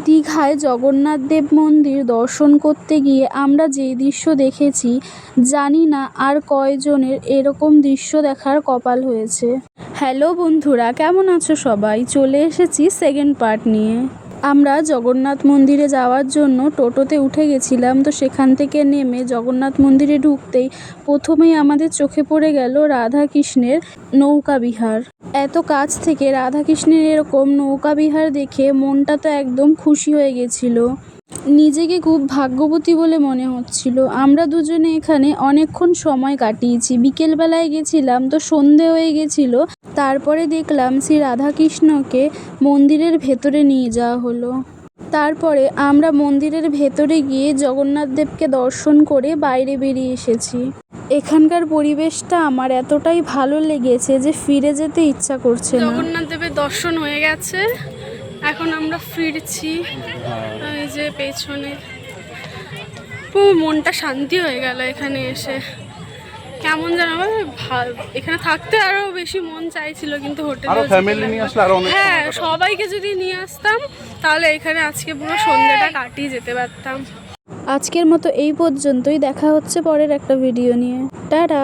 দীঘায় জগন্নাথ দেব মন্দির দর্শন করতে গিয়ে আমরা যে দৃশ্য দেখেছি, জানি না আর কয়জনের এরকম দৃশ্য দেখার কপাল হয়েছে। হ্যালো বন্ধুরা, কেমন আছো সবাই? চলে এসেছি সেকেন্ড পার্ট নিয়ে। আমরা জগন্নাথ মন্দিরে যাওয়ার জন্য টোটোতে উঠে গেছিলাম। তো সেখান থেকে নেমে জগন্নাথ মন্দিরে ঢুকতেই প্রথমেই আমাদের চোখে পড়ে গেল রাধাকৃষ্ণের নৌকা বিহার। এত কাছ থেকে রাধাকৃষ্ণের এরকম নৌকা বিহার দেখে মনটা তো একদম খুশি হয়ে গেছিল। নিজেকে খুব ভাগ্যবতী বলে মনে হচ্ছিল। আমরা দুজনে এখানে অনেকক্ষণ সময় কাটিয়েছি। বিকেলবেলায় গেছিলাম, তো সন্ধে হয়ে গেছিল। তারপরে দেখলাম শ্রী রাধাকৃষ্ণকে মন্দিরের ভেতরে নিয়ে যাওয়া হলো। তারপরে আমরা মন্দিরের ভেতরে গিয়ে জগন্নাথ দেবকে দর্শন করে বাইরে বেরিয়ে এসেছি। এখানকার পরিবেশটা আমার এতটাই ভালো লেগেছে যে ফিরে যেতে ইচ্ছা করছে না। জগন্নাথ দেবের দর্শন হয়ে গেছে, এখন আমরা ফিরছি। এই যে পেছনে মনটা শান্তি হয়ে গেল এখানে এসে। কেমন যেন এখানে থাকতে আরো বেশি মন চাইছিল, কিন্তু হ্যাঁ, সবাইকে যদি নিয়ে আসতাম তাহলে এখানে আজকে পুরো সন্ধ্যাটা কাটিয়ে যেতে পারতাম। আজকের মতো এই পর্যন্তই। দেখা হচ্ছে পরের একটা ভিডিও নিয়ে। টাটা।